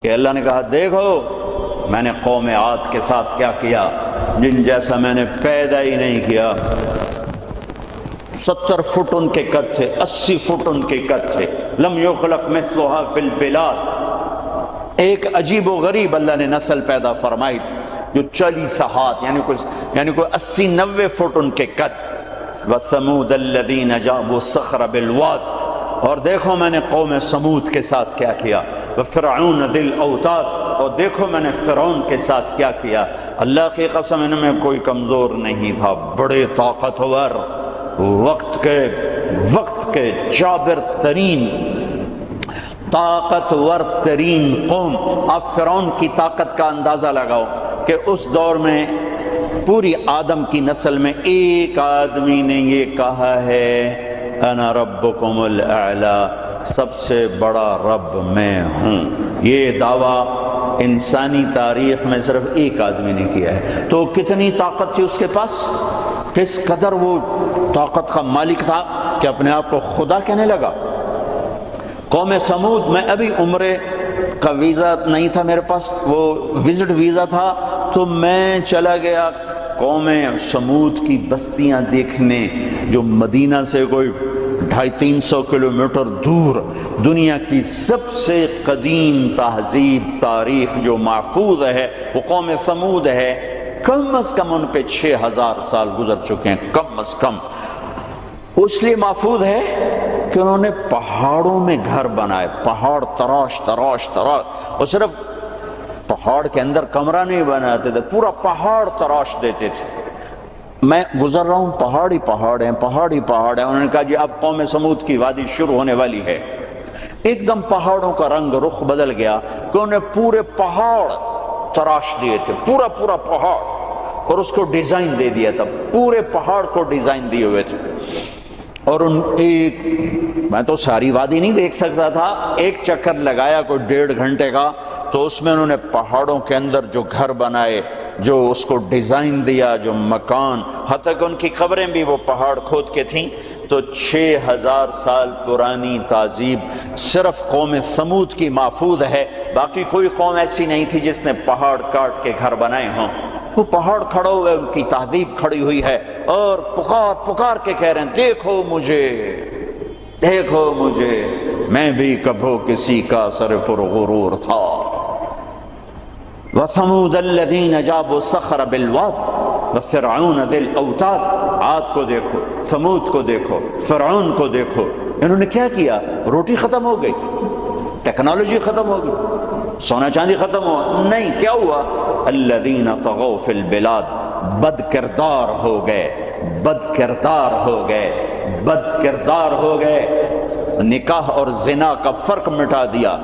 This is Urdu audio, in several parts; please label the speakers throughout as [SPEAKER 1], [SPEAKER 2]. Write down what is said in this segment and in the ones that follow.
[SPEAKER 1] کہ اللہ نے کہا دیکھو میں نے قوم عاد کے ساتھ کیا کیا، جن جیسا میں نے پیدا ہی نہیں کیا۔ 70 فٹ ان کے قد تھے، 80 فٹ ان کے قد تھے، لم یخلق مثلها فی البلاد۔ ایک عجیب و غریب اللہ نے نسل پیدا فرمائی تھی جو 40 ہاتھ یعنی کوئی 80-90 فٹ ان کے قد۔ وَثَمُودَ الَّذِينَ جَابُوا الصَّخْرَ بِالْوَادِ، اور دیکھو میں نے قوم سمود کے ساتھ کیا کیا۔ وَفِرْعَوْنَ ذِي الْأَوْتَادِ، اور دیکھو میں نے فرعون کے ساتھ کیا کیا۔ اللہ کی قسم ان میں کوئی کمزور نہیں تھا، بڑے طاقتور، وقت کے جابر ترین، طاقتور ترین قوم۔ آپ فرعون کی طاقت کا اندازہ لگاؤ کہ اس دور میں پوری آدم کی نسل میں ایک آدمی نے یہ کہا ہے انا ربکم الاعلی، سب سے بڑا رب میں ہوں۔ یہ دعویٰ انسانی تاریخ میں صرف ایک آدمی نے کیا ہے۔ تو کتنی طاقت تھی اس کے پاس، کس قدر وہ طاقت کا مالک تھا کہ اپنے آپ کو خدا کہنے لگا۔ قوم سمود میں ابھی عمرے کا ویزا نہیں تھا میرے پاس، وہ وزٹ ویزا تھا، تو میں چلا گیا قوم سمود کی بستیاں دیکھنے، جو مدینہ سے کوئی 250-300 کلومیٹر دور دنیا کی سب سے قدیم تہذیب تاریخ جو محفوظ ہے وہ قوم سمود ہے۔ کم از کم ان پہ 6000 سال گزر چکے ہیں، کم از کم۔ اس لیے محفوظ ہے کہ انہوں نے پہاڑوں میں گھر بنائے، پہاڑ تراش تراش تراش، اور صرف پہاڑ کے اندر کمرہ نہیں بناتے تھے، پورا پہاڑ تراش دیتے تھے۔ میں گزر رہا ہوں، پہاڑ ہی پہاڑ ہیں، پہاڑ ہی پہاڑ ہیں۔ انہوں نے کہا جی اب قوم سمود کی وادی شروع ہونے والی ہے۔ ایک دم پہاڑوں کا رنگ رخ بدل گیا کہ انہوں نے پورے پہاڑ تراش دیے تھے، پورا پہاڑ، اور اس کو ڈیزائن دے دیا تھا، پورے پہاڑ کو ڈیزائن دیے ہوئے تھے۔ اور میں تو ساری وادی نہیں دیکھ سکتا تھا، ایک چکر لگایا کوئی 1.5 گھنٹے کا، تو اس میں انہوں نے پہاڑوں کے اندر جو گھر بنائے، جو اس کو ڈیزائن دیا، جو مکان، حتیٰ کہ ان کی قبریں بھی وہ پہاڑ کھود کے تھیں۔ تو 6000 سال پرانی تہذیب صرف قوم سمود کی محفوظ ہے، باقی کوئی قوم ایسی نہیں تھی جس نے پہاڑ کاٹ کے گھر بنائے ہوں۔ وہ پہاڑ کھڑا ہوئے، ان کی تہذیب کھڑی ہوئی ہے، اور پکار کے کہہ رہے ہیں دیکھو مجھے، دیکھو مجھے، میں بھی کبھو کسی کا سر پر غرور تھا۔ وَثَمُودَ الَّذِينَ جَابُوا الصَّخْرَ بِالْوَادِ وَفِرْعَوْنَ ذِي الْأَوْتَادِ۔ عاد کو دیکھو، سمود کو دیکھو، فرعون کو دیکھو، انہوں نے کیا کیا؟ روٹی ختم ہو گئی، ٹیکنالوجی ختم ہو گئی، سونا چاندی ختم ہوا؟ نہیں، کیا ہوا؟ الَّذِينَ طَغَوْا فِي الْبِلَادِ، بد کردار ہو گئے، بد کردار ہو گئے، بد کردار ہو گئے۔ نکاح اور زنا کا فرق مٹا دیا،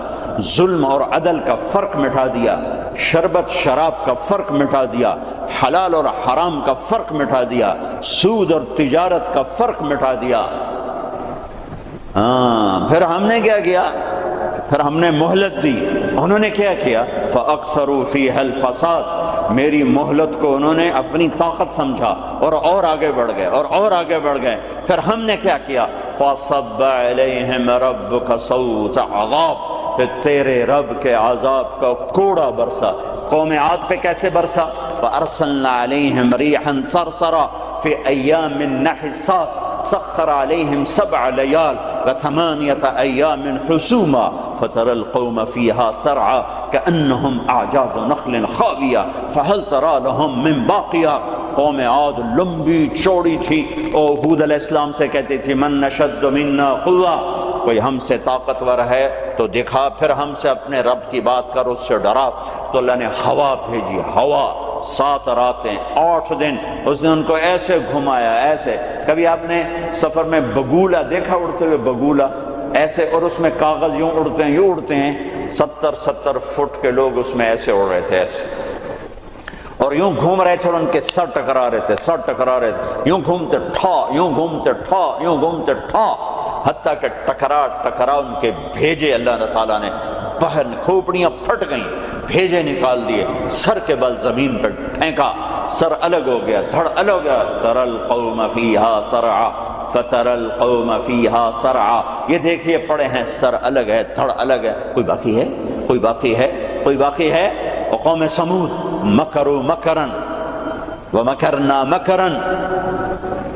[SPEAKER 1] ظلم اور عدل کا فرق مٹا دیا، شربت شراب کا فرق مٹا دیا، حلال اور حرام کا فرق مٹا دیا، سود اور تجارت کا فرق مٹا دیا۔ پھر ہم نے کیا کیا؟ پھر ہم نے مہلت دی۔ انہوں نے کیا کیا؟ فَأَكْثَرُوا فِيهَا الْفَسَادَ، میری مہلت کو انہوں نے اپنی طاقت سمجھا اور آگے بڑھ گئے، اور آگے بڑھ گئے۔ پھر ہم نے کیا کیا؟ فَصَبَّ عَلَيْهِمْ رَبُّكَ صَوْتَ عَذَابٍ، پھر تیرے رب کے عذاب کا کوڑا برسا۔ قوم عاد پہ کیسے برسا؟ فَأَرْسَلْنَا عَلَيْهِمْ رِيحًا صَرْصَرًا فِي أَيَّامٍ نَحِسَاتٍ سخر عليهم 7 ليال و8 أيام حسوما فترى القوم فيها سرعا كأنهم أعجاز نخل خاوية فهل ترى لهم من باقية۔ قوم عاد لمبی چوڑی تھی، اور ہود علیہ السلام سے کہتی تھی من نشد منا قوة، کوئی ہم سے طاقتور ہے تو دکھا، پھر ہم سے اپنے رب کی بات کر، اس سے ڈرا۔ تو اللہ نے ہوا بھیجی، ہوا 7 راتیں 8 دن اس نے ان کو ایسے گھمایا، ایسے۔ کبھی آپ نے سفر میں بگولا دیکھا اڑتے ہوئے؟ بگولا ایسے، اور اس میں کاغذ یوں اڑتے ہیں، یوں اڑتے ہیں۔ 70 فٹ کے لوگ اس میں ایسے اڑ رہے تھے، ایسے، اور یوں گھوم رہے تھے، اور ان کے سر ٹکرا رہے تھے، سر ٹکرا رہے تھے، یوں گھومتے ٹھا، یوں گھومتے ٹھا، یوں گھومتے ٹھا، حتیٰ کہ ٹکرا ان کے بھیجے اللہ تعالیٰ نے باہر، کھوپڑیاں پھٹ گئیں، بھیجے نکال دیے، سر کے بل زمین پر پھینکا، سر الگ ہو گیا، دھڑ الگ ہو گیا۔ تَرَى الْقَوْمَ فِيهَا سَرْعَا فَتَرَى الْقَوْمَ فِيهَا سَرْعَا، یہ دیکھیے پڑے ہیں، سر الگ ہے، دھڑ الگ ہے، کوئی باقی ہے؟ کوئی باقی ہے؟ کوئی باقی ہے؟ قوم سمود مکروا مکرن ومکرنا مکرن،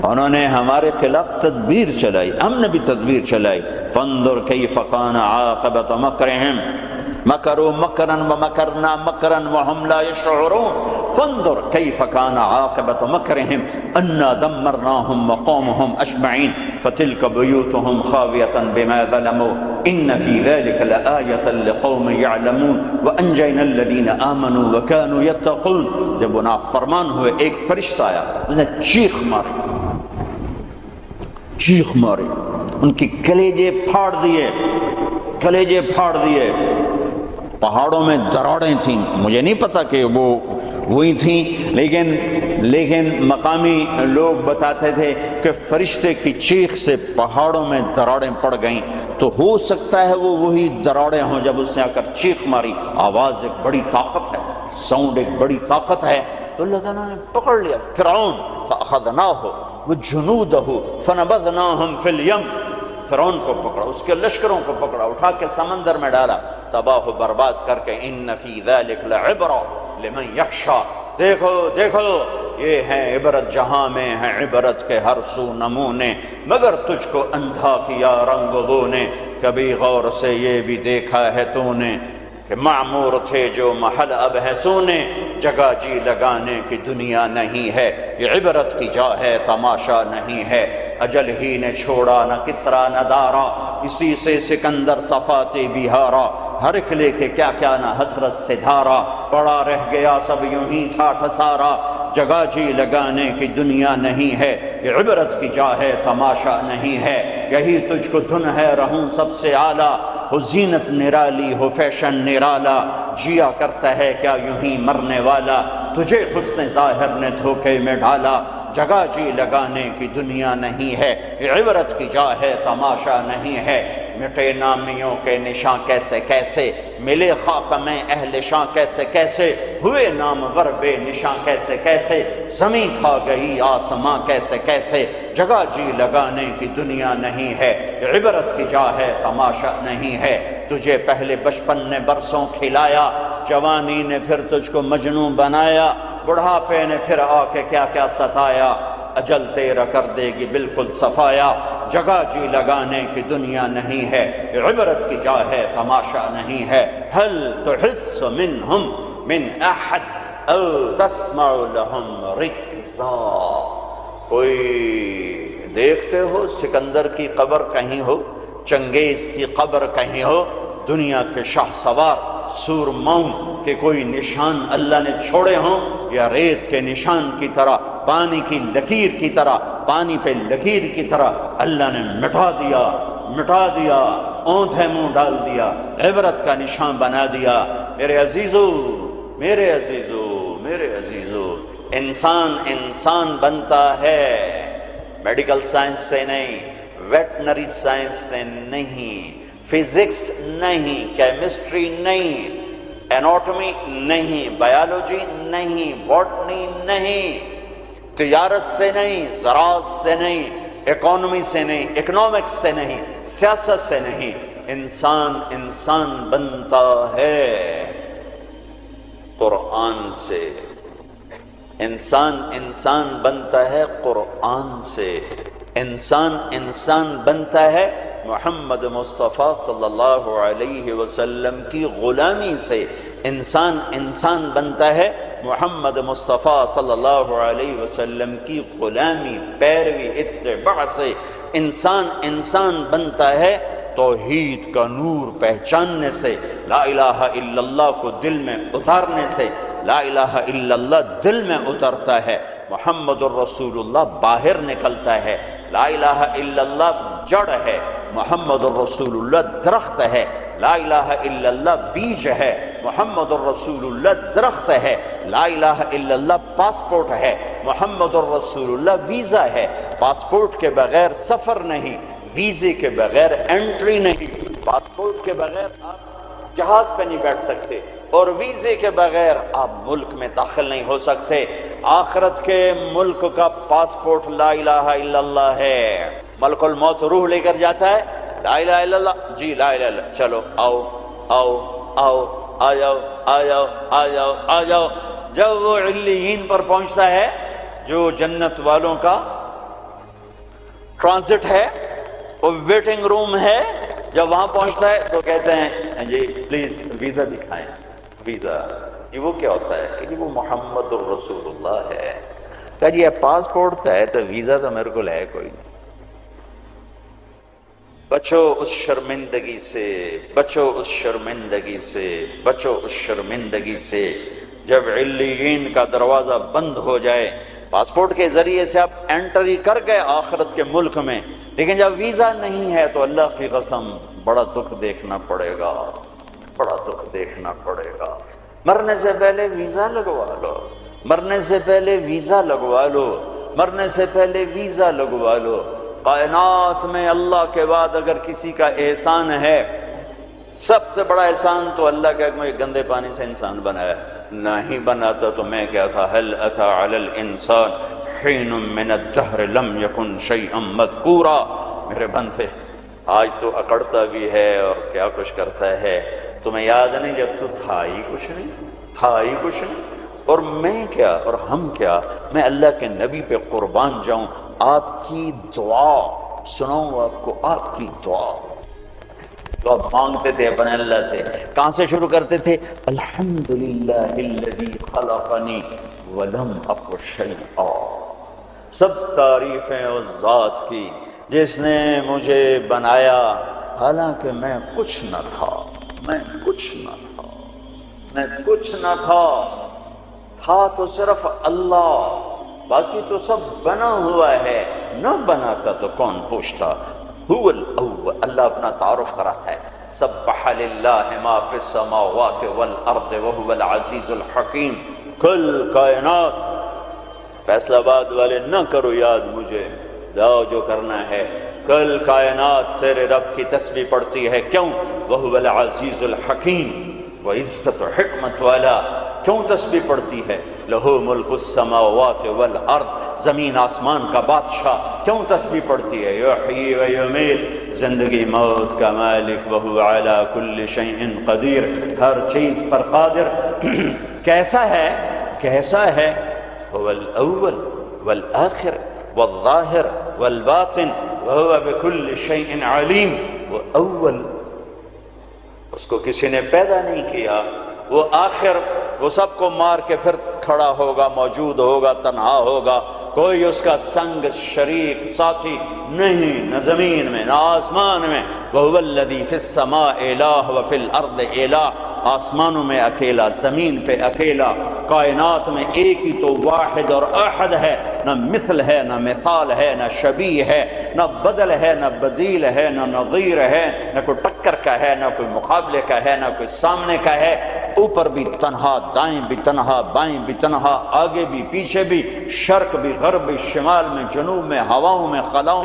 [SPEAKER 1] انہوں نے ہمارے خلاف تدبیر چلائی، ہم نے بھی تدبیر چلائی. فانظر کیف کان عاقبۃ مکرہم مکروا مکرا ومکرنا مکرا وهم لا یشعرون. فانظر کیف کان عاقبۃ مکرہم انا دمرناہم وقومہم اجمعین فتلک بیوتہم خاویۃ بما ظلموا ان فی ذلک لآیۃ لقوم یعلمون وانجینا الذین آمنوا وکانوا یتقون. جب وہ نافرمان ہوئے ایک فرشتہ آیا، انہوں نے چیخ ماری، ان کی کلیجے پھاڑ دیے. پہاڑوں میں دراڑیں تھیں، مجھے نہیں پتا کہ وہ وہی تھیں، لیکن مقامی لوگ بتاتے تھے کہ فرشتے کی چیخ سے پہاڑوں میں دراڑیں پڑ گئیں. تو ہو سکتا ہے وہ وہی دراڑیں ہوں جب اس نے آ کر چیخ ماری. آواز ایک بڑی طاقت ہے، ساؤنڈ ایک بڑی طاقت ہے. تو اللہ تعالیٰ نے پکڑ لیا فرعون، فأخذناہ وجنودہ فنبذناہم فی الیم. فرعون کو پکڑا، اس کے لشکروں کو پکڑا، اٹھا کے سمندر میں ڈالا، تباہ و برباد کر کے. ان فی ذلک لعبرہ لمن یخشی، دیکھو یہ ہے عبرت، جہاں میں ہے عبرت کے ہر سو نمونے، مگر تجھ کو اندھا کیا رنگ بو نے، کبھی غور سے یہ بھی دیکھا ہے تو نے کہ معمور تھے جو محل اب ہے سونے، جگہ جی لگانے کی دنیا نہیں ہے، یہ عبرت کی جا ہے تماشا نہیں ہے. اجل ہی نے چھوڑا نہ کسرا نہ دارا، اسی سے سکندر صفاتے بہارا، ہر ایک لے کے کیا نہ حسرت سے دھارا، پڑا رہ گیا سب یوں ہی ٹھاٹھ سارا، جگہ جی لگانے کی دنیا نہیں ہے، یہ عبرت کی جا ہے تماشا نہیں ہے. یہی تجھ کو دھن ہے رہوں سب سے اعلیٰ، ہو زینت نرالی ہو فیشن نرالا، جیا کرتا ہے کیا یوں ہی مرنے والا، تجھے حسن ظاہر نے دھوکے میں ڈالا، جگہ جی لگانے کی دنیا نہیں ہے، یہ عبرت کی جا ہے تماشا نہیں ہے. مٹے نامیوں کے نشاں کیسے ملے خاک میں اہل شاں کیسے ہوئے نامور بے نشاں کیسے زمین کھا گئی آسماں کیسے جگہ جی لگانے کی دنیا نہیں ہے، عبرت کی جا ہے تماشا نہیں ہے. تجھے پہلے بچپن نے برسوں کھلایا، جوانی نے پھر تجھ کو مجنوں بنایا، بڑھاپے نے پھر آ کے کیا ستایا، اجل تیرا کر دے گی بالکل صفایا، جگہ جی لگانے کی دنیا نہیں ہے، عبرت کی جا ہے تماشا نہیں ہے. هل تحس منہم من احد او تسمع لهم رکزا، کوئی دیکھتے ہو سکندر کی قبر کہیں ہو، چنگیز کی قبر کہیں ہو، دنیا کے شاہ سوار سورماؤں کے کوئی نشان اللہ نے چھوڑے ہوں، یا ریت کے نشان کی طرح، پانی کی لکیر کی طرح، پانی پہ لکیر کی طرح اللہ نے مٹا دیا، اوندھے منہ ڈال دیا، عبرت کا نشان بنا دیا. میرے عزیزو، انسان بنتا ہے میڈیکل سائنس سے نہیں، ویٹنری سائنس سے نہیں، فزکس نہیں، کیمسٹری نہیں، ایناٹمی نہیں، بایولوجی نہیں، باٹنی نہیں، تجارت سے نہیں، زراعت سے نہیں، اکانومی سے نہیں، اکنامکس سے نہیں، سیاست سے نہیں. انسان بنتا ہے قرآن سے. انسان بنتا ہے قرآن سے. انسان بنتا ہے محمد مصطفیٰ صلی اللہ علیہ وسلم کی غلامی سے. انسان بنتا ہے محمد مصطفیٰ صلی اللہ علیہ وسلم کی غلامی، پیروی، اتباع سے. انسان بنتا ہے توحید کا نور پہچاننے سے، لا الہ الا اللہ کو دل میں اتارنے سے. لا الہ الا اللہ دل میں اترتا ہے، محمد الرسول اللہ باہر نکلتا ہے. لا الہ الا اللہ جڑ ہے، محمد الرسول اللہ درخت ہے. لا الہ الا اللہ بیج ہے، محمد الرسول اللہ درخت ہے. لا الہ الا اللہ پاسپورٹ ہے، محمد الرسول اللہ ویزا ہے. پاسپورٹ کے بغیر سفر نہیں، ویزے کے بغیر انٹری نہیں. پاسپورٹ کے بغیر آپ جہاز پہ نہیں بیٹھ سکتے، اور ویزے کے بغیر آپ ملک میں داخل نہیں ہو سکتے. آخرت کے ملک کا پاسپورٹ لا الہ الا اللہ ہے. ملک الموت روح لے کر جاتا ہے، لا الہ الا اللہ، جی لا الہ الا اللہ، چلو آؤ آ جاؤ آ جاؤ آ جاؤ آ جاؤ۔ جب وہ علیین پر پہنچتا ہے جو جنت والوں کا ٹرانزٹ ہے، وہ ویٹنگ روم ہے، جب وہاں پہنچتا ہے تو کہتے ہیں جی پلیز ویزا دکھائیں۔ ویزا یہ وہ کیا ہوتا ہے کہ وہ محمد الرسول اللہ ہے۔ کہ جی پاسپورٹ ہے تو ویزا تو میرے کو ہے کوئی نہیں۔ بچو اس شرمندگی سے، بچو اس شرمندگی سے، بچو اس شرمندگی سے۔ جب علیین کا دروازہ بند ہو جائے، پاسپورٹ کے ذریعے سے آپ انٹری کر گئے آخرت کے ملک میں، لیکن جب ویزا نہیں ہے تو اللہ کی قسم بڑا دکھ دیکھنا پڑے گا، بڑا دکھ دیکھنا پڑے گا۔ مرنے سے پہلے ویزا لگوا لو، مرنے سے پہلے ویزا لگوا لو، مرنے سے پہلے ویزا لگوا لو۔ کائنات میں اللہ کے بعد اگر کسی کا احسان ہے، سب سے بڑا احسان تو اللہ کا مجھے گندے پانی سے انسان بنایا۔ نہیں بناتا تو میں کیا تھا؟ هل اتى على الانسان حين من الدهر لم يكن شيئا مذكورا۔ میرے بندے آج تو اکڑتا بھی ہے اور کیا کچھ کرتا ہے، تمہیں یاد نہیں جب تو تھا ہی کچھ نہیں، تھا ہی کچھ نہیں۔ اور میں کیا اور ہم کیا، میں اللہ کے نبی پہ قربان جاؤں۔ آپ کی دعا سناؤں آپ کو، آپ کی دعا تو آپ مانگتے تھے اپنے اللہ سے، کہاں سے شروع کرتے تھے؟ الحمدللہ الذی خلقنی ولم اک شیئا۔ سب تعریفیں اس ذات کی جس نے مجھے بنایا حالانکہ میں کچھ نہ تھا، میں کچھ نہ تھا، میں کچھ نہ تھا۔ تھا تو صرف اللہ، باقی تو سب بنا ہوا ہے، نہ بناتا تو کون پوچھتا۔ هو الاول، اللہ اپنا تعارف کراتا ہے، سبح للہ ما فی السماوات والارض وهو العزیز الحکیم۔ کل کائنات، فیصلہ آباد والے نہ کرو یاد مجھے، جاؤ جو کرنا ہے۔ کل کائنات تیرے رب کی تسبیح پڑھتی ہے، کیوں؟ وهو العزیز الحکیم، وہ عزت و حکمت والا۔ کیوں تسبیح پڑھتی ہے؟ لہو ملک السماوات والارض، زمین آسمان کا بادشاہ۔ کیوں تسبیح پڑھتی ہے؟ یحیی و یمیت، زندگی موت کا مالک، وہو علی کل شیء قدیر، ہر چیز پر قادر۔ کیسا ہے؟ کیسا ہے؟ هو الاول والآخر والظاہر والباطن وهو بكل شیء علیم۔ وہ اول، اس کو کسی نے پیدا نہیں کیا۔ وہ آخر، وہ سب کو مار کے پھر کھڑا ہوگا، موجود ہوگا، تنہا ہوگا، کوئی اس کا سنگ شریک ساتھی نہیں، نہ زمین میں نہ آسمان میں۔ وَهُوَ الَّذِي فِي السَّمَاءِ إِلَٰهٌ وَفِي الْأَرْضِ إِلَٰهٌ، آسمانوں میں اکیلا، زمین پہ اکیلا، کائنات میں ایک ہی تو واحد اور احد ہے، نہ مثل ہے، نہ مثال ہے، نہ شبیہ ہے، نہ بدل ہے، نہ بدیل ہے، نہ نظیر ہے، نہ کوئی ٹکر کا ہے، نہ کوئی مقابلے کا ہے، نہ کوئی سامنے کا ہے۔ اوپر بھی تنہا، دائیں بھی تنہا، بائیں بھی تنہا، آگے بھی پیچھے بھی، شرق بھی غرب بھی، شمال میں جنوب میں، ہواؤں میں خلاؤں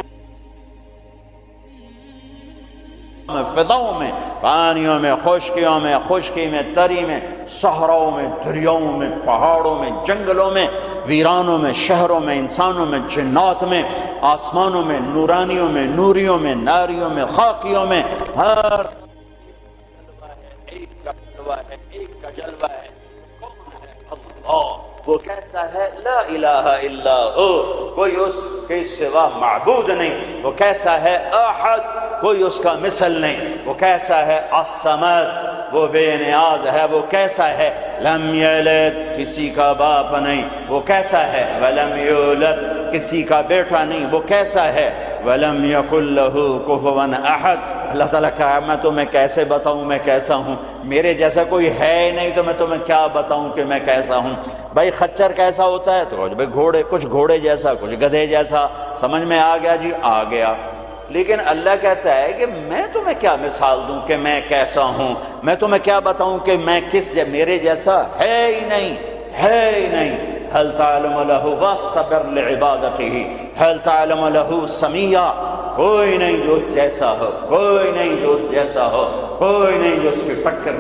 [SPEAKER 1] میں، فضاؤں میں، پانیوں میں، خشکیوں میں، خشکی میں، تری میں، صحراؤں میں، دریاؤں میں، پہاڑوں میں، جنگلوں میں، ویرانوں میں، شہروں میں، انسانوں میں، جنات میں، آسمانوں میں، نورانیوں میں، نوریوں میں، ناریوں میں، خاکیوں میں، ہر ایک کا جلوہ ہے، ایک کا جلوہ ہے۔ کون ہے؟ اللہ۔ وہ کیسا ہے؟ لا الہ الا ہو، کوئی اس کے سوا معبود نہیں۔ وہ کیسا ہے؟ احد، کوئی اس کا مثل نہیں۔ وہ کیسا ہے؟ الصمد، وہ بے نیاز ہے۔ وہ کیسا ہے؟ لم یلد، کسی کا باپ نہیں۔ وہ کیسا ہے؟ ولم یولد، کسی کا بیٹا نہیں۔ وہ کیسا ہے؟ ولم یکن لہ کفوا احد۔ اللہ تعالیٰ کہا میں تمہیں کیسے بتاؤں میں کیسا ہوں، میرے جیسا کوئی ہے ہی نہیں تو میں تمہیں کیا بتاؤں کہ میں کیسا ہوں۔ بھائی خچر کیسا ہوتا ہے؟ تو بھائی گھوڑے، کچھ گھوڑے جیسا، کچھ گدھے جیسا۔ سمجھ میں آ گیا جی؟ آ گیا۔ لیکن اللہ کہتا ہے کہ میں تمہیں کیا مثال دوں کہ میں کیسا ہوں، میں تمہیں کیا بتاؤں کہ میں کس میرے جیسا ہے ہی نہیں، ہے ہی نہیں۔ هل تعلم له واستبر لعبادته، هل تعلم له سميا، کوئی نہیں جو اس جیسا ہو، کوئی نہیں جو اس جیسا ہو، کوئی نہیں جو اس کی ٹکر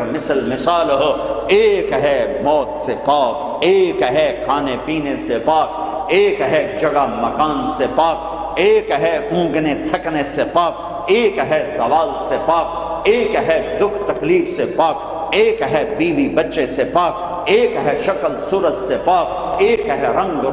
[SPEAKER 1] مثال ہو۔ ایک ہے موت سے پاک، ایک ہے کھانے پینے سے پاک، ایک ہے جگہ مکان سے پاک، ایک ہے اونگنے تھکنے سے پاک، ایک ہے زوال سے پاک، ایک ہے دکھ تکلیف سے پاک، ایک ہے بیوی بچے سے پاک، ایک ہے شکل صورت سے پاک، ایک ہے رنگ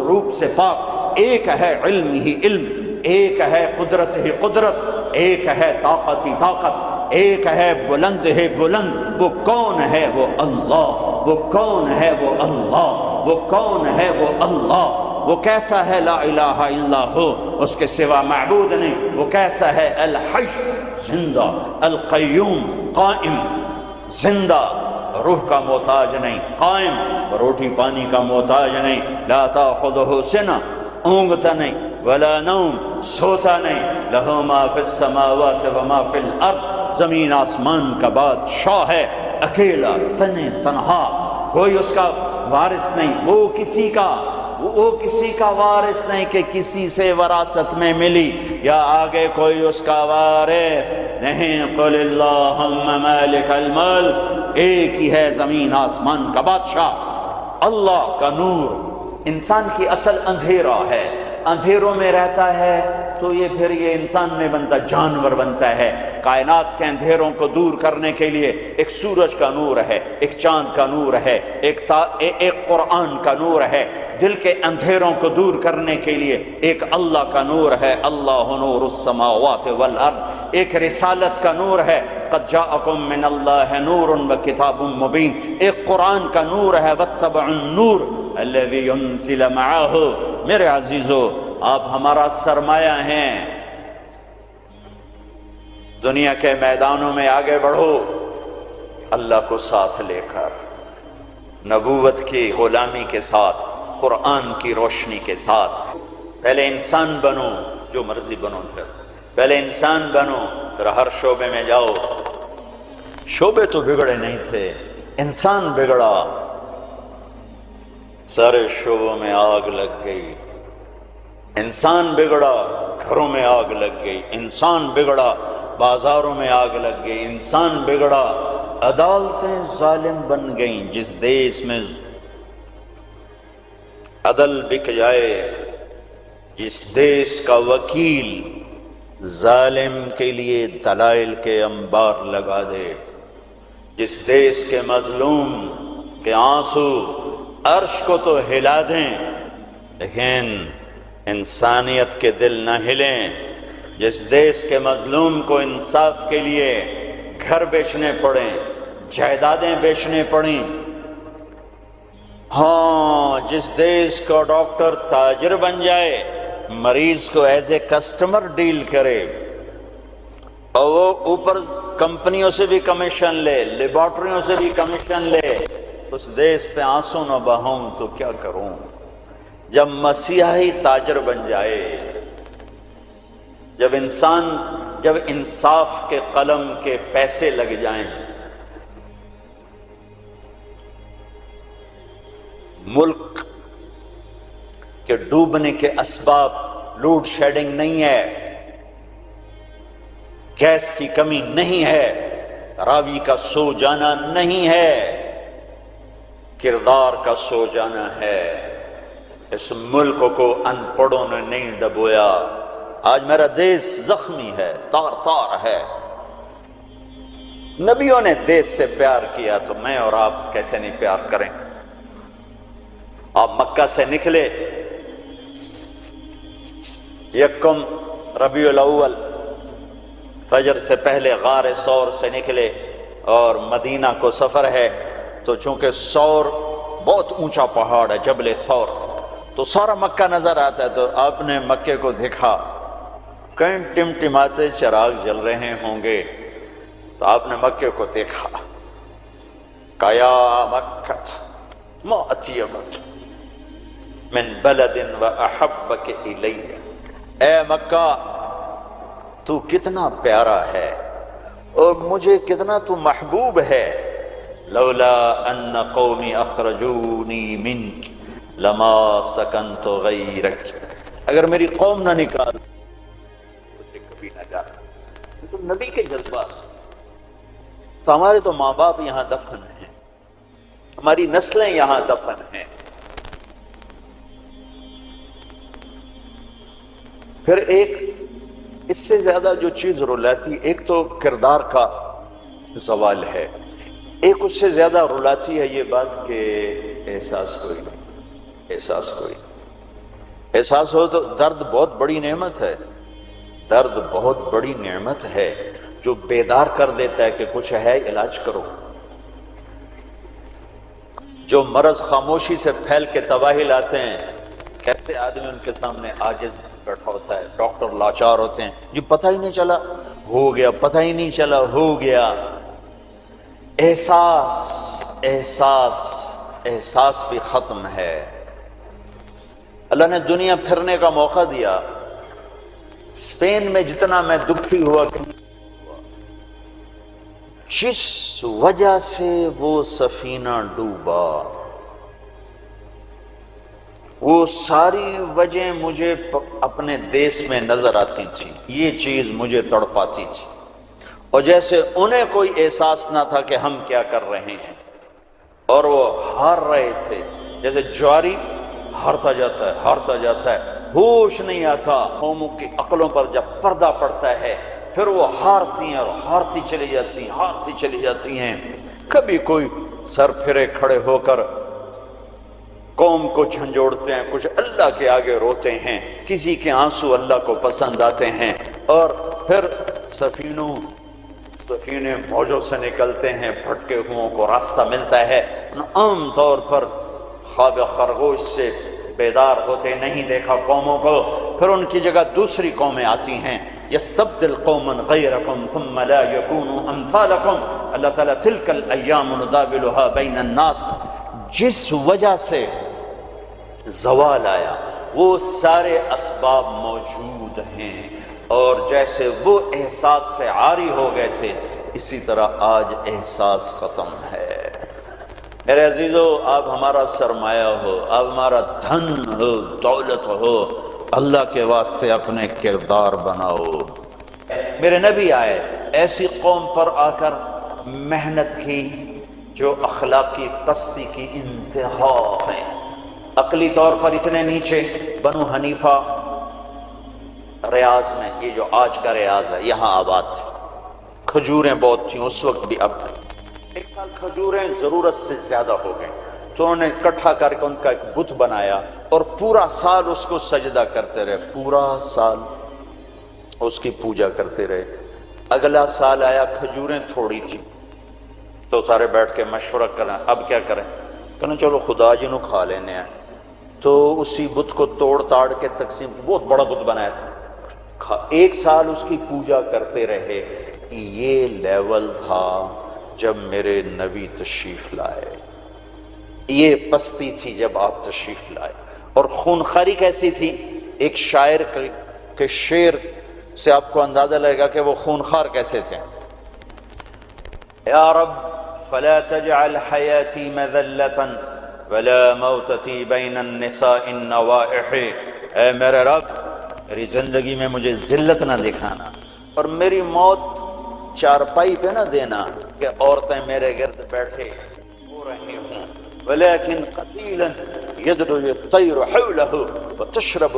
[SPEAKER 1] روپ سے پاک، ایک ہے علم ہی علم، ایک ہے قدرت ہی قدرت، ایک ہے طاقت ہی طاقت، ایک ہے بلند ہے بلند۔ وہ کون ہے؟ وہ اللہ۔ وہ کون ہے؟ وہ اللہ۔ وہ کون ہے؟ وہ اللہ۔ وہ کیسا ہے؟ لا الہ الا ہو، اس کے سوا معبود نہیں۔ وہ کیسا ہے؟ الحی، زندہ، القیوم، قائم، زندہ، روح کا محتاج نہیں، قائم، روٹی پانی کا محتاج نہیں، لا تاخذہ سنہ، اونگتا نہیں، ولا نوم، سوتا نہیں، لہ ما فی السماوات و ما فی الارض، زمین آسمان کا بادشاہ ہے، اکیلا، تنہا، کوئی اس کا وارث نہیں، وہ کسی کا وارث نہیں کہ کسی سے وراثت میں ملی، یا آگے کوئی اس کا وارث نہیں۔ قل اللہم مالک الملک، ایک ہی ہے زمین آسمان کا بادشاہ، اللہ کا نور۔ انسان کی اصل اندھیرا ہے، اندھیروں میں رہتا ہے تو یہ انسان نہیں بنتا، جانور بنتا ہے۔ کائنات کے اندھیروں کو دور کرنے کے لیے ایک سورج کا نور ہے، ایک چاند کا نور ہے، ایک قرآن کا نور ہے۔ دل کے اندھیروں کو دور کرنے کے لیے ایک اللہ کا نور ہے، اللہ نور السماوات والارض۔ ایک رسالت کا نور ہے، قد جاءکم من اللہ نور وکتاب مبین۔ ایک قرآن کا نور ہے، واتبعوا النور الذی انزل معہ۔ میرے عزیزو، آپ ہمارا سرمایہ ہیں، دنیا کے میدانوں میں آگے بڑھو اللہ کو ساتھ لے کر، نبوت کی غلامی کے ساتھ، قرآن کی روشنی کے ساتھ۔ پہلے انسان بنو، جو مرضی بنو، پہلے انسان بنو، پھر ہر شعبے میں جاؤ۔ شعبے تو بگڑے نہیں تھے، انسان بگڑا، سارے شعبوں میں آگ لگ گئی۔ انسان بگڑا، گھروں میں آگ لگ گئی۔ انسان بگڑا، بازاروں میں آگ لگ گئی۔ انسان بگڑا، عدالتیں ظالم بن گئیں۔ جس دیش میں عدل بک جائے، جس دیش کا وکیل ظالم کے لیے دلائل کے انبار لگا دے، جس دیش کے مظلوم کے آنسو عرش کو تو ہلا دیں لیکن انسانیت کے دل نہ ہلیں، جس دیش کے مظلوم کو انصاف کے لیے گھر بیچنے پڑیں، جائیدادیں بیچنے پڑیں، ہاں جس دیش کا ڈاکٹر تاجر بن جائے، مریض کو ایز اے کسٹمر ڈیل کرے، اور وہ اوپر کمپنیوں سے بھی کمیشن لے، لیبارٹریوں سے بھی کمیشن لے، اس دیش پہ آنسو نہ بہاؤں تو کیا کروں؟ جب مسیحی تاجر بن جائے، جب انصاف کے قلم کے پیسے لگ جائیں، ملک کے ڈوبنے کے اسباب لوڈ شیڈنگ نہیں ہے، گیس کی کمی نہیں ہے، راوی کا سو جانا نہیں ہے، کردار کا سو جانا ہے۔ اس ملک کو ان پڑھوں نے نہیں دبویا۔ آج میرا دیش زخمی ہے، تار تار ہے۔ نبیوں نے دیش سے پیار کیا تو میں اور آپ کیسے نہیں پیار کریں؟ آپ مکہ سے نکلے، یکم ربیع الاول فجر سے پہلے غار ثور سے نکلے، اور مدینہ کو سفر ہے تو چونکہ ثور بہت اونچا پہاڑ ہے، جبل ثور، تو سارا مکہ نظر آتا ہے۔ تو آپ نے مکے کو دیکھا، کہیں ٹمٹماتے چراغ جل رہے ہوں گے، تو آپ نے مکے کو دیکھا، کہا یا مکہ ما اطیبک من بلد واحبک الی، اے مکہ تو کتنا پیارا ہے اور مجھے کتنا تو محبوب ہے، لولا ان قومی اخرجونی منک لما سکنت غیرک، اگر میری قوم نہ نکال مجھے کبھی نہ جاتا۔ تو نبی کے جذبات، تو ہمارے تو ماں باپ یہاں دفن ہیں، ہماری نسلیں یہاں دفن ہیں۔ پھر ایک اس سے زیادہ جو چیز رلاتی، ایک تو کردار کا زوال ہے، ایک اس سے زیادہ رلاتی ہے یہ بات کہ احساس کوئی نہیں، احساس کوئی نہیں۔ احساس ہو تو درد بہت بڑی نعمت ہے، درد بہت بڑی نعمت ہے جو بیدار کر دیتا ہے کہ کچھ ہے، علاج کرو۔ جو مرض خاموشی سے پھیل کے تباہی لاتے ہیں، کیسے آدمی ان کے سامنے عاجز بیٹھا ہوتا ہے، ڈاکٹر لاچار ہوتے ہیں، جی پتہ ہی نہیں چلا ہو گیا، پتہ ہی نہیں چلا ہو گیا۔ احساس احساس احساس بھی ختم ہے۔ اللہ نے دنیا پھرنے کا موقع دیا، اسپین میں جتنا میں دکھی ہوا کہ جس وجہ سے وہ سفینہ ڈوبا، وہ ساری وجہ مجھے اپنے دیس میں نظر آتی تھی، یہ چیز مجھے تڑپاتی تھی، اور جیسے انہیں کوئی احساس نہ تھا کہ ہم کیا کر رہے ہیں، اور وہ ہار رہے تھے، جیسے جواری ہارتا جاتا ہے ہارتا جاتا ہے، ہوش نہیں آتا۔ قوموں کی عقلوں پر جب پردہ پڑتا ہے پھر وہ ہارتی ہیں اور ہارتی چلی جاتی ہیں، ہارتی چلی جاتی ہیں۔ کبھی کوئی سر پھرے کھڑے ہو کر قوم کو جھنجھوڑتے ہیں، کچھ اللہ کے آگے روتے ہیں، کسی کے آنسو اللہ کو پسند آتے ہیں، اور پھر سفینے موجوں سے نکلتے ہیں، بھٹکے ہوئوں کو راستہ ملتا ہے۔ عام طور پر خواب خرگوش سے بیدار ہوتے نہیں دیکھا قوموں کو، پھر ان کی جگہ دوسری قومیں آتی ہیں۔ یستبدل قوما غیرکم ثم لا یکونوا امثالکم، اللہ تعالیٰ تلک الایام نداولها بین الناس، جس وجہ سے زوال آیا وہ سارے اسباب موجود ہیں، اور جیسے وہ احساس سے عاری ہو گئے تھے اسی طرح آج احساس ختم ہے۔ میرے عزیزو، آپ ہمارا سرمایہ ہو، آپ ہمارا دھن ہو، دولت ہو، اللہ کے واسطے اپنے کردار بناؤ۔ میرے نبی آئے، ایسی قوم پر آ کر محنت کی جو اخلاقی پستی کی انتہا ہے، عقلی طور پر اتنے نیچے۔ بنو حنیفہ ریاض میں، یہ جو آج کا ریاض ہے، یہاں آباد تھے، کھجوریں بہت تھیں اس وقت بھی، اب ایک سال کھجوریں ضرورت سے زیادہ ہو گئیں تو انہوں نے اکٹھا کر کے ان کا ایک بت بنایا اور پورا سال اس کو سجدہ کرتے رہے، پورا سال اس کی پوجا کرتے رہے۔ اگلا سال آیا، کھجوریں تھوڑی تھی تو سارے بیٹھ کے مشورہ کریں اب کیا کریں، کہنا چلو خدا جی نو کھا لینے ہیں، تو اسی بت کو توڑ تاڑ کے تقسیم، بہت بڑا بت بنایا تھا، ایک سال اس کی پوجا کرتے رہے۔ یہ لیول تھا جب میرے نبی تشریف لائے، یہ پستی تھی جب آپ تشریف لائے، اور خونخواری کیسی تھی۔ ایک شاعر کے شعر سے آپ کو اندازہ لگے گا کہ وہ خونخوار کیسے تھے۔ یا رب فلا تجعل حیاتی مذلة ولا موتتی بین النساء النوائح، اے میرے رب میری زندگی میں مجھے ذلت نہ دکھانا، اور میری موت چارپائی پہ نہ دینا کہ عورتیں میرے گرد بیٹھے ہو رہی ہوں، ولیکن قتیلا یدعو الطیر حولہ وتشرب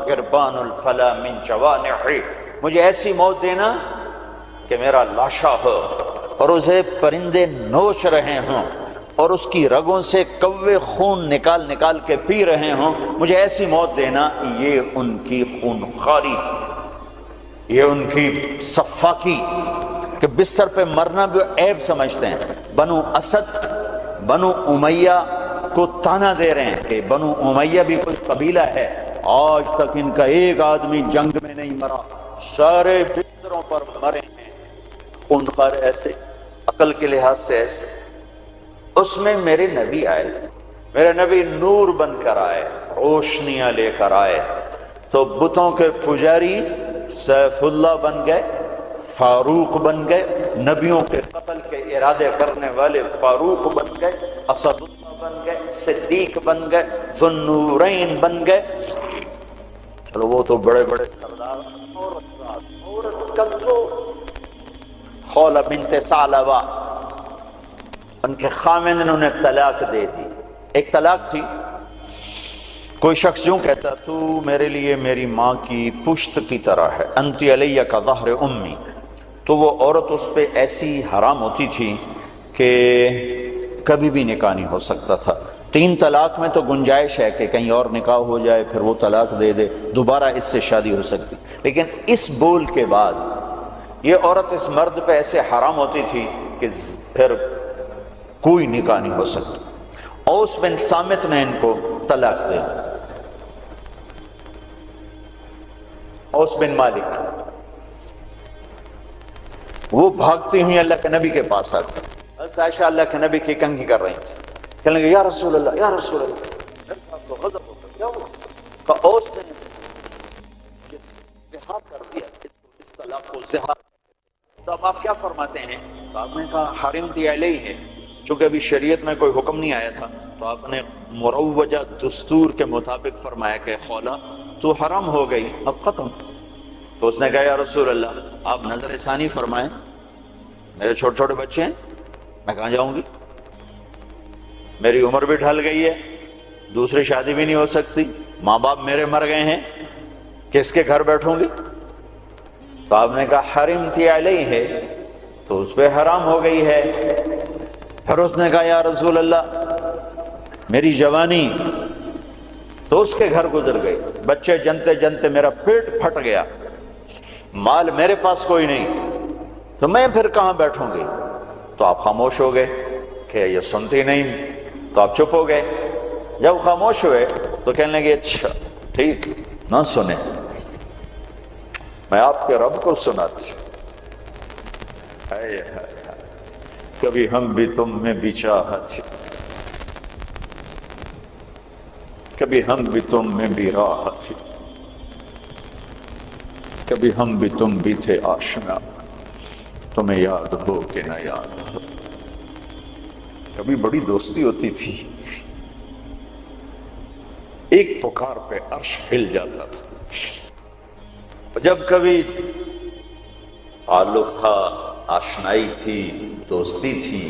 [SPEAKER 1] غربان الفلا من جوانح، مجھے ایسی موت دینا کہ میرا لاشا ہو اور اسے پرندے نوچ رہے ہوں اور اس کی رگوں سے کوے خون نکال نکال کے پی رہے ہوں، مجھے ایسی موت دینا۔ یہ ان کی خونخواری، یہ ان کی صفاکی کہ بستر پہ مرنا بھی عیب سمجھتے ہیں۔ بنو اسد، بنو امیہ کو تانا دے رہے ہیں کہ بنو امیہ بھی کوئی قبیلہ ہے، آج تک ان کا ایک آدمی جنگ میں نہیں مرا، سارے بستروں پر مرے ہیں۔ خونخوار ایسے، عقل کے لحاظ سے ایسے۔ اس میں میرے نبی آئے، میرے نبی نور بن کر آئے، روشنیاں لے کر آئے، تو بتوں کے پجاری سیف اللہ بن گئے، فاروق بن گئے، نبیوں کے قتل کے ارادے کرنے والے فاروق بن گئے، اسد اللہ بن گئے، صدیق بن گئے، ذو النورین بن گئے۔ چلو وہ تو بڑے بڑے سردار، عورت کمزور، خولہ بنت ثعلبہ، ان کے خامن نے انہیں طلاق دے دی۔ ایک طلاق تھی، کوئی شخص یوں کہتا تو میرے لیے میری ماں کی پشت کی طرح ہے، انت علیہ کا ظہر امی، تو وہ عورت اس پہ ایسی حرام ہوتی تھی کہ کبھی بھی نکاح نہیں ہو سکتا تھا۔ 3 طلاق میں تو گنجائش ہے کہ کہیں اور نکاح ہو جائے، پھر وہ طلاق دے دے، دوبارہ اس سے شادی ہو سکتی، لیکن اس بول کے بعد یہ عورت اس مرد پہ ایسے حرام ہوتی تھی کہ پھر کوئی نکاح نہیں ہو سکتا۔ اوس بن صامت نے ان کو طلاق دے دی۔ اوس بن مالک، وہ بھاگتی ہوئی اللہ کے نبی کے پاس آتی، حضرت عائشہ اللہ کے نبی کی کنگھی کر رہی تھی، کہنے لگے یا رسول اللہ یا رسول اللہ، میرے صاحب کو غضب ہوتا کیا ہوا؟ کہ اوس نے زہار کر دیا، اس طلاق کو زہار۔ تو اب آپ کیا فرماتے ہیں؟ تو آپ نے کہا حرمت علیہ ہے، چونکہ ابھی شریعت میں کوئی حکم نہیں آیا تھا، تو آپ نے مروجہ دستور کے مطابق فرمایا کہ خولا تو حرام ہو گئی، اب ختم۔ تو اس نے کہا یا رسول اللہ آپ نظر ثانی فرمائیں، میرے چھوٹے چھوٹے بچے ہیں، میں کہاں جاؤں گی؟ میری عمر بھی ڈھل گئی ہے، دوسری شادی بھی نہیں ہو سکتی، ماں باپ میرے مر گئے ہیں، کس کے گھر بیٹھوں گی؟ تو آپ نے کہا حرمت علیہ ہے، تو اس پہ حرام ہو گئی ہے۔ پھر اس نے کہا یا رسول اللہ میری جوانی، تو اس کے گھر گزر گئی، بچے جنتے جنتے میرا پیٹ پھٹ گیا، مال میرے پاس کوئی نہیں، تو میں پھر کہاں بیٹھوں گی؟ تو آپ خاموش ہو گئے کہ یہ سنتی نہیں، تو آپ چپ ہو گئے۔ جب خاموش ہوئے تو کہنے لگے اچھا ٹھیک نہ سنیں، میں آپ کے رب کو سناتی ہوں۔ کبھی ہم بھی تم میں بھی چاہت، کبھی ہم بھی تم میں بھی راحت، کبھی ہم بھی تم بھی تھے آشنا، تمہیں یاد ہو کہ نہ یاد ہو۔ کبھی بڑی دوستی ہوتی تھی، ایک پکار پہ عرش ہل جاتا تھا۔ جب کبھی تعلق تھا، آشنائی تھی، دوستی تھی،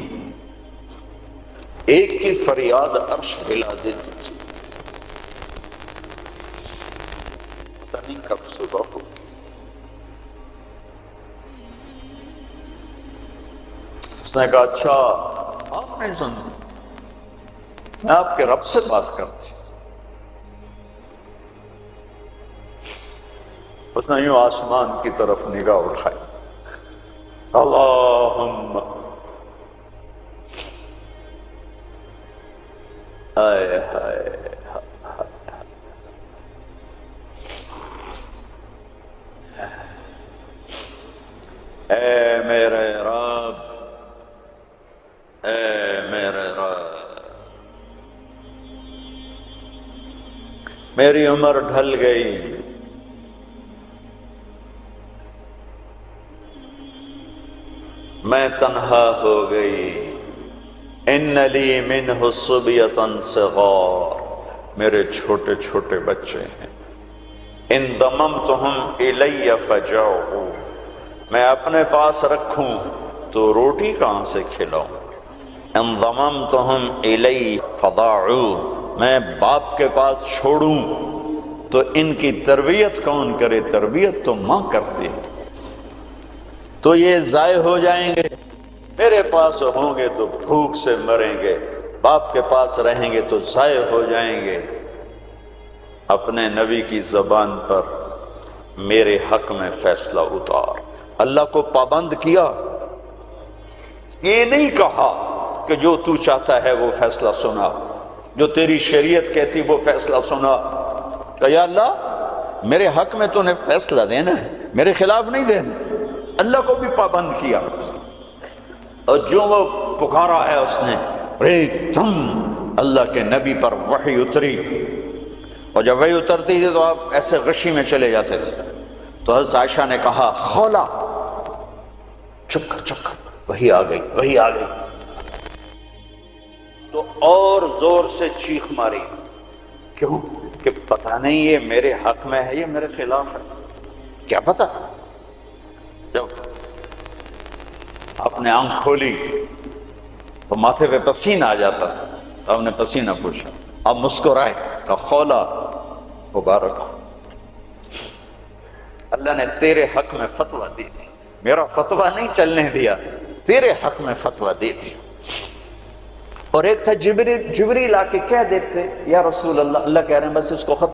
[SPEAKER 1] ایک کی فریاد عرش ہلا دیتی تھی۔ پتہ نہیں کب صبح ہوگی۔ اس نے کہا اچھا آپ نہیں سنتے، میں آپ کے رب سے بات کرتی ہوں۔ اس نے یوں آسمان کی طرف نگاہ اٹھائی، اللہم ہائے ہائے اے میرے رب، اے میرے رب، میری عمر ڈھل گئی، میں تنہا ہو گئی، ان لی منہ صبیۃ صغار، میرے چھوٹے چھوٹے بچے ہیں، ان ضممتہم الی فجعوا، میں اپنے پاس رکھوں تو روٹی کہاں سے کھلاؤں، ان ضممتہم الی فضاعوا، میں باپ کے پاس چھوڑوں تو ان کی تربیت کون کرے؟ تربیت تو ماں کرتی ہے، تو یہ ضائع ہو جائیں گے، میرے پاس ہوں گے تو بھوک سے مریں گے، باپ کے پاس رہیں گے تو ضائع ہو جائیں گے۔ اپنے نبی کی زبان پر میرے حق میں فیصلہ اتار۔ اللہ کو پابند کیا، یہ نہیں کہا کہ جو تو چاہتا ہے وہ فیصلہ سنا، جو تیری شریعت کہتی وہ فیصلہ سنا، کہ یا اللہ میرے حق میں تو نے فیصلہ دینا ہے، میرے خلاف نہیں دینا۔ اللہ کو بھی پابند کیا، اور جو وہ پکارا ہے اس نے، ایک دم اللہ کے نبی پر وحی اتری، اور جب وحی اترتی تھی تو آپ ایسے غشی میں چلے جاتے تھے۔ تو حضرت عائشہ نے کہا خولا چپ کر، وحی آ گئی، وحی آ گئی، تو اور زور سے چیخ ماری، کیوں؟ کہ پتہ نہیں یہ میرے حق میں ہے، یہ میرے خلاف ہے، کیا پتہ؟ جب آپ نے آنکھ کھولی تو ماتھے پہ پسینہ آ جاتا، تو آپ نے پسینہ پوچھا، آپ مسکرائے، کہا خولا مبارک ہو، اللہ نے تیرے حق میں فتویٰ دی تھی، میرا فتویٰ نہیں چلنے دیا، تیرے حق میں فتویٰ دی تھی۔ اور ایک تھا جبریل آ کے کہہ دیتے یا رسول اللہ، اللہ کہہ رہے ہیں بس اس کو ختم